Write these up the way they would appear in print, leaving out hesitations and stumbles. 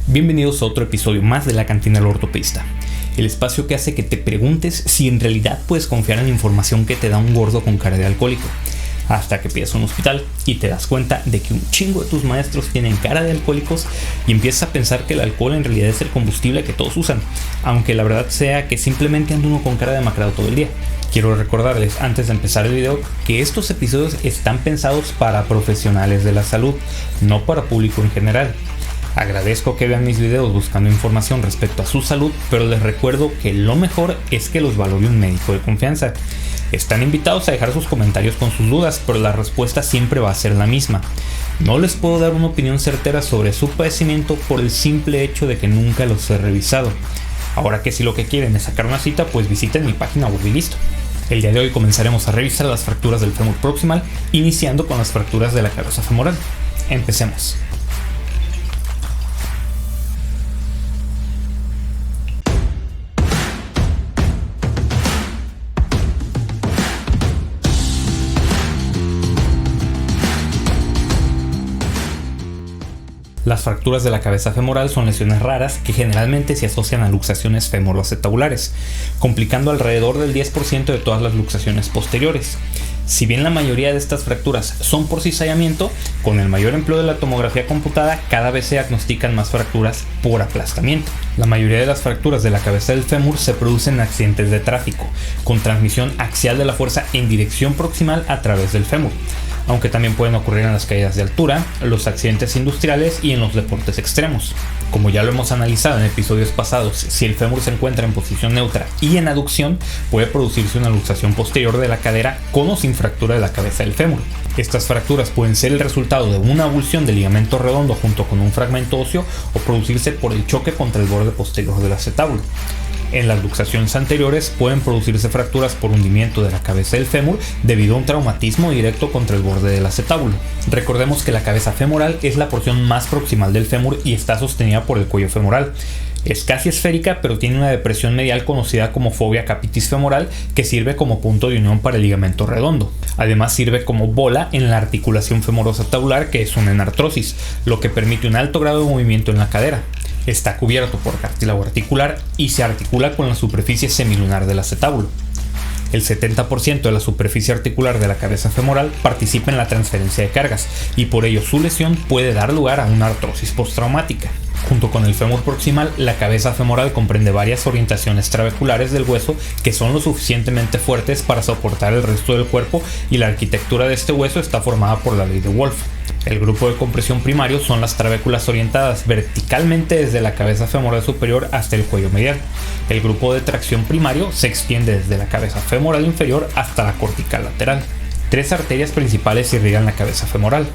Bienvenidos a otro episodio más de la Cantina del Ortopedista, el espacio que hace que te preguntes si en realidad puedes confiar en la información que te da un gordo con cara de alcohólico, hasta que pides a un hospital y te das cuenta de que un chingo de tus maestros tienen cara de alcohólicos y empiezas a pensar que el alcohol en realidad es el combustible que todos usan, aunque la verdad sea que simplemente anda uno con cara de macrado todo el día. Quiero recordarles antes de empezar el video que estos episodios están pensados para profesionales de la salud, no para público en general. Agradezco que vean mis videos buscando información respecto a su salud, pero les recuerdo que lo mejor es que los valore un médico de confianza. Están invitados a dejar sus comentarios con sus dudas, pero la respuesta siempre va a ser la misma. No les puedo dar una opinión certera sobre su padecimiento por el simple hecho de que nunca los he revisado. Ahora que si lo que quieren es sacar una cita, pues visiten mi página web y listo. El día de hoy comenzaremos a revisar las fracturas del fémur proximal, iniciando con las fracturas de la cabeza femoral. Empecemos. Las fracturas de la cabeza femoral son lesiones raras que generalmente se asocian a luxaciones femoroacetabulares, complicando alrededor del 10% de todas las luxaciones posteriores. Si bien la mayoría de estas fracturas son por cizallamiento, con el mayor empleo de la tomografía computada cada vez se diagnostican más fracturas por aplastamiento. La mayoría de las fracturas de la cabeza del fémur se producen en accidentes de tráfico, con transmisión axial de la fuerza en dirección proximal a través del fémur, aunque también pueden ocurrir en las caídas de altura, los accidentes industriales y en los deportes extremos. Como ya lo hemos analizado en episodios pasados, si el fémur se encuentra en posición neutra y en aducción, puede producirse una luxación posterior de la cadera con o sin fractura de la cabeza del fémur. Estas fracturas pueden ser el resultado de una avulsión del ligamento redondo junto con un fragmento óseo o producirse por el choque contra el borde posterior del acetábulo. En las luxaciones anteriores pueden producirse fracturas por hundimiento de la cabeza del fémur debido a un traumatismo directo contra el borde del acetábulo. Recordemos que la cabeza femoral es la porción más proximal del fémur y está sostenida por el cuello femoral. Es casi esférica, pero tiene una depresión medial conocida como fovea capitis femoral que sirve como punto de unión para el ligamento redondo. Además sirve como bola en la articulación femoroacetabular, que es una enartrosis, lo que permite un alto grado de movimiento en la cadera. Está cubierto por cartílago articular y se articula con la superficie semilunar del acetábulo. El 70% de la superficie articular de la cabeza femoral participa en la transferencia de cargas y por ello su lesión puede dar lugar a una artrosis postraumática. Junto con el fémur proximal, la cabeza femoral comprende varias orientaciones trabeculares del hueso que son lo suficientemente fuertes para soportar el resto del cuerpo y la arquitectura de este hueso está formada por la ley de Wolff. El grupo de compresión primario son las trabéculas orientadas verticalmente desde la cabeza femoral superior hasta el cuello medial. El grupo de tracción primario se extiende desde la cabeza femoral inferior hasta la cortical lateral. Tres arterias principales irrigan la cabeza femoral: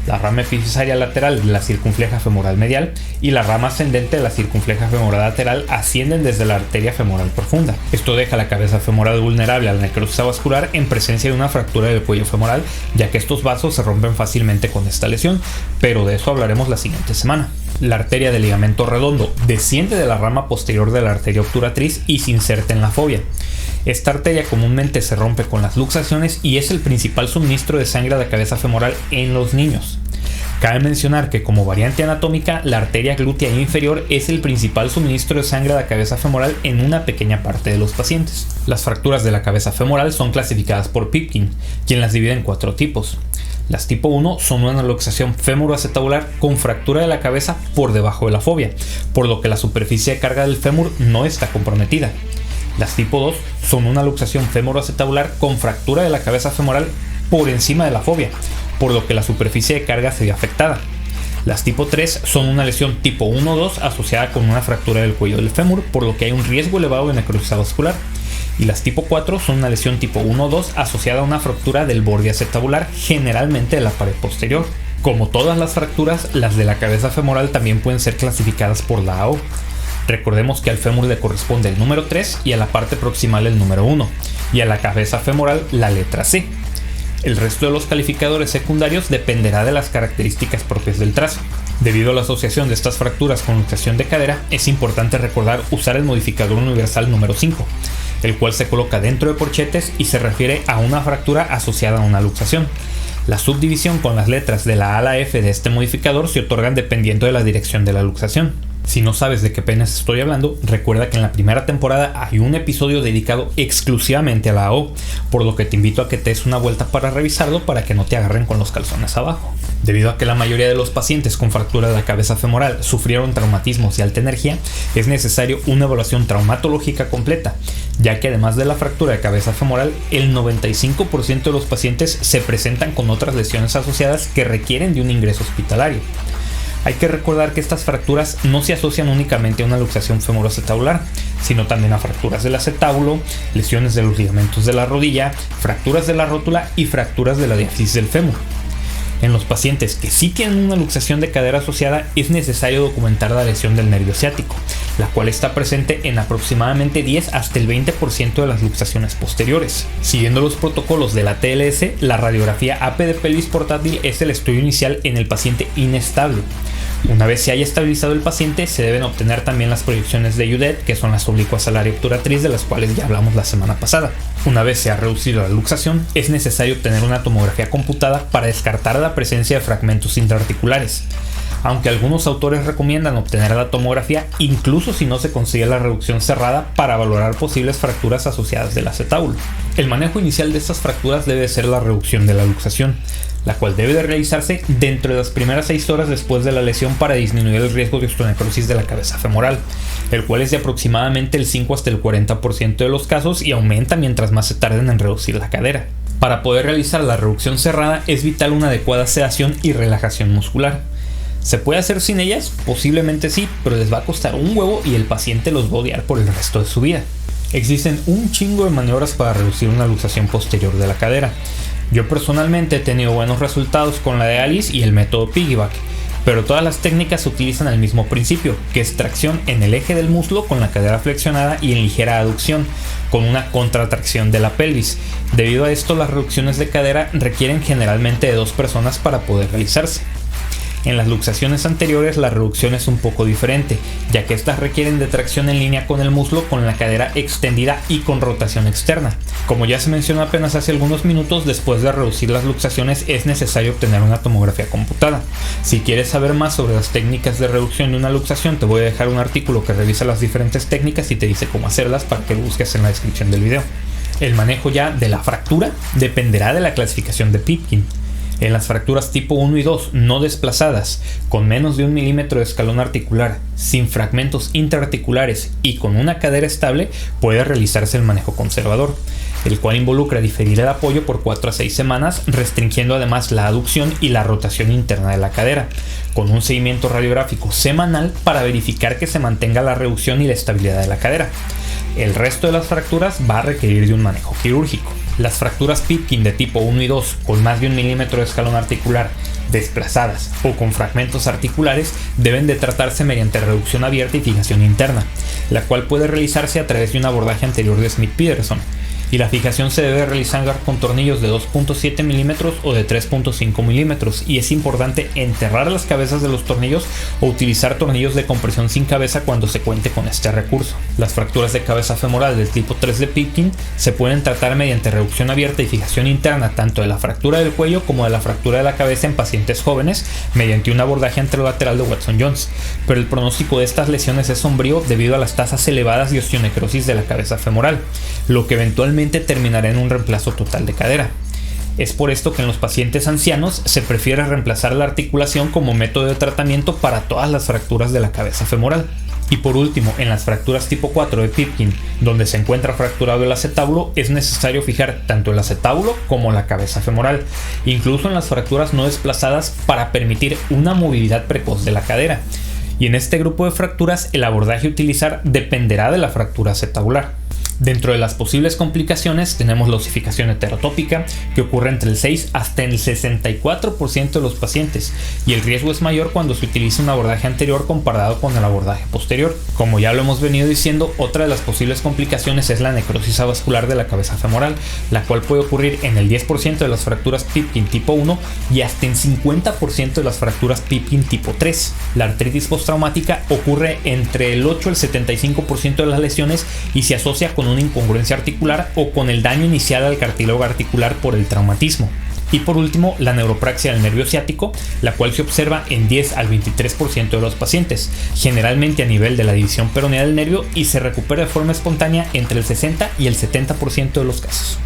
la rama epifisaria lateral de la circunfleja femoral medial y la rama ascendente de la circunfleja femoral lateral ascienden desde la arteria femoral profunda. Esto deja la cabeza femoral vulnerable a la necrosis vascular en presencia de una fractura del cuello femoral, ya que estos vasos se rompen fácilmente con esta lesión, pero de eso hablaremos la siguiente semana. La arteria del ligamento redondo desciende de la rama posterior de la arteria obturatriz y se inserta en la fovea. Esta arteria comúnmente se rompe con las luxaciones y es el principal suministro de sangre a la cabeza femoral en los niños. Cabe mencionar que como variante anatómica, la arteria glútea inferior es el principal suministro de sangre a la cabeza femoral en una pequeña parte de los pacientes. Las fracturas de la cabeza femoral son clasificadas por Pipkin, quien las divide en 4 tipos. Las tipo 1 son una luxación femoroacetabular con fractura de la cabeza por debajo de la fovea, por lo que la superficie de carga del fémur no está comprometida. Las tipo 2 son una luxación femoroacetabular con fractura de la cabeza femoral por encima de la fovea, por lo que la superficie de carga se ve afectada. Las tipo 3 son una lesión tipo 1-2 asociada con una fractura del cuello del fémur, por lo que hay un riesgo elevado de necrosis vascular. Y las tipo 4 son una lesión tipo 1-2 asociada a una fractura del borde acetabular, generalmente de la pared posterior. Como todas las fracturas, las de la cabeza femoral también pueden ser clasificadas por la AO. Recordemos que al fémur le corresponde el número 3 y a la parte proximal el número 1, y a la cabeza femoral la letra C. El resto de los calificadores secundarios dependerá de las características propias del trazo. Debido a la asociación de estas fracturas con luxación de cadera, es importante recordar usar el modificador universal número 5, el cual se coloca dentro de corchetes y se refiere a una fractura asociada a una luxación. La subdivisión con las letras de la A a la F de este modificador se otorgan dependiendo de la dirección de la luxación. Si no sabes de qué penas estoy hablando, recuerda que en la primera temporada hay un episodio dedicado exclusivamente a la AO, por lo que te invito a que te des una vuelta para revisarlo para que no te agarren con los calzones abajo. Debido a que la mayoría de los pacientes con fractura de la cabeza femoral sufrieron traumatismos y alta energía, es necesario una evaluación traumatológica completa, ya que además de la fractura de cabeza femoral, el 95% de los pacientes se presentan con otras lesiones asociadas que requieren de un ingreso hospitalario. Hay que recordar que estas fracturas no se asocian únicamente a una luxación femoroacetabular, sino también a fracturas del acetábulo, lesiones de los ligamentos de la rodilla, fracturas de la rótula y fracturas de la diáfisis del fémur. En los pacientes que sí tienen una luxación de cadera asociada, es necesario documentar la lesión del nervio ciático, la cual está presente en aproximadamente 10 hasta el 20% de las luxaciones posteriores. Siguiendo los protocolos de la TLS, la radiografía AP de pelvis portátil es el estudio inicial en el paciente inestable. Una vez se haya estabilizado el paciente, se deben obtener también las proyecciones de UDET, que son las oblicuas al área obturatriz, de las cuales ya hablamos la semana pasada. Una vez se ha reducido la luxación, es necesario obtener una tomografía computada para descartar la presencia de fragmentos intraarticulares, aunque algunos autores recomiendan obtener la tomografía incluso si no se consigue la reducción cerrada para valorar posibles fracturas asociadas del acetábulo. El manejo inicial de estas fracturas debe ser la reducción de la luxación, la cual debe de realizarse dentro de las primeras 6 horas después de la lesión para disminuir el riesgo de osteonecrosis de la cabeza femoral, el cual es de aproximadamente el 5 hasta el 40% de los casos y aumenta mientras más se tarden en reducir la cadera. Para poder realizar la reducción cerrada es vital una adecuada sedación y relajación muscular. ¿Se puede hacer sin ellas? Posiblemente sí, pero les va a costar un huevo y el paciente los va a odiar por el resto de su vida. Existen un chingo de maniobras para reducir una luxación posterior de la cadera. Yo personalmente he tenido buenos resultados con la de Alice y el método Piggyback, pero todas las técnicas utilizan el mismo principio, que es tracción en el eje del muslo con la cadera flexionada y en ligera aducción, con una contratracción de la pelvis. Debido a esto, las reducciones de cadera requieren generalmente de 2 personas para poder realizarse. En las luxaciones anteriores la reducción es un poco diferente, ya que estas requieren de tracción en línea con el muslo con la cadera extendida y con rotación externa. Como ya se mencionó apenas hace algunos minutos, después de reducir las luxaciones es necesario obtener una tomografía computada. Si quieres saber más sobre las técnicas de reducción de una luxación, te voy a dejar un artículo que revisa las diferentes técnicas y te dice cómo hacerlas para que lo busques en la descripción del video. El manejo ya de la fractura dependerá de la clasificación de Pipkin. En las fracturas tipo 1 y 2 no desplazadas, con menos de 1 milímetro de escalón articular, sin fragmentos intraarticulares y con una cadera estable, puede realizarse el manejo conservador, el cual involucra diferir el apoyo por 4 a 6 semanas, restringiendo además la aducción y la rotación interna de la cadera, con un seguimiento radiográfico semanal para verificar que se mantenga la reducción y la estabilidad de la cadera. El resto de las fracturas va a requerir de un manejo quirúrgico. Las fracturas Pipkin de tipo 1 y 2 con más de 1 milímetro de escalón articular, desplazadas o con fragmentos articulares deben de tratarse mediante reducción abierta y fijación interna, la cual puede realizarse a través de un abordaje anterior de Smith-Peterson, y la fijación se debe realizar con tornillos de 2.7 milímetros o de 3.5 milímetros, y es importante enterrar las cabezas de los tornillos o utilizar tornillos de compresión sin cabeza cuando se cuente con este recurso. Las fracturas de cabeza femoral del tipo 3 de Pipkin se pueden tratar mediante reducción abierta y fijación interna tanto de la fractura del cuello como de la fractura de la cabeza en pacientes jóvenes mediante un abordaje anterolateral de Watson-Jones, pero el pronóstico de estas lesiones es sombrío debido a las tasas elevadas de osteonecrosis de la cabeza femoral, lo que eventualmente terminará en un reemplazo total de cadera. Es por esto que en los pacientes ancianos se prefiere reemplazar la articulación como método de tratamiento para todas las fracturas de la cabeza femoral. Y por último, en las fracturas tipo 4 de Pipkin, donde se encuentra fracturado el acetábulo, es necesario fijar tanto el acetábulo como la cabeza femoral, incluso en las fracturas no desplazadas, para permitir una movilidad precoz de la cadera. Y en este grupo de fracturas el abordaje a utilizar dependerá de la fractura acetabular. Dentro de las posibles complicaciones tenemos la osificación heterotópica, que ocurre entre el 6 hasta el 64% de los pacientes, y el riesgo es mayor cuando se utiliza un abordaje anterior comparado con el abordaje posterior. Como ya lo hemos venido diciendo, otra de las posibles complicaciones es la necrosis avascular de la cabeza femoral, la cual puede ocurrir en el 10% de las fracturas Pipkin tipo 1 y hasta en 50% de las fracturas Pipkin tipo 3. La artritis postraumática ocurre entre el 8 al 75% de las lesiones y se asocia con una incongruencia articular o con el daño inicial al cartílago articular por el traumatismo. Y por último, la neuropraxia del nervio ciático, la cual se observa en 10 al 23% de los pacientes, generalmente a nivel de la división peronea del nervio, y se recupera de forma espontánea entre el 60 y el 70% de los casos.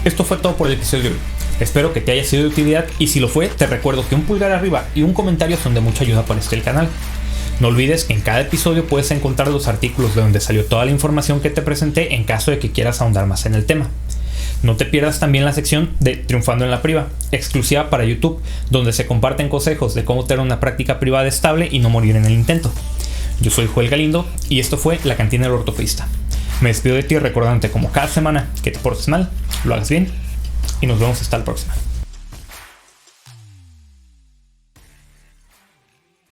Esto fue todo por el episodio de hoy. Espero que te haya sido de utilidad, y si lo fue, te recuerdo que un pulgar arriba y un comentario son de mucha ayuda para el canal. No olvides que en cada episodio puedes encontrar los artículos de donde salió toda la información que te presenté en caso de que quieras ahondar más en el tema. No te pierdas también la sección de Triunfando en la Priva, exclusiva para YouTube, donde se comparten consejos de cómo tener una práctica privada estable y no morir en el intento. Yo soy Joel Galindo y esto fue La Cantina del Ortopedista. Me despido de ti recordándote como cada semana que te portes mal, lo hagas bien y nos vemos hasta la próxima.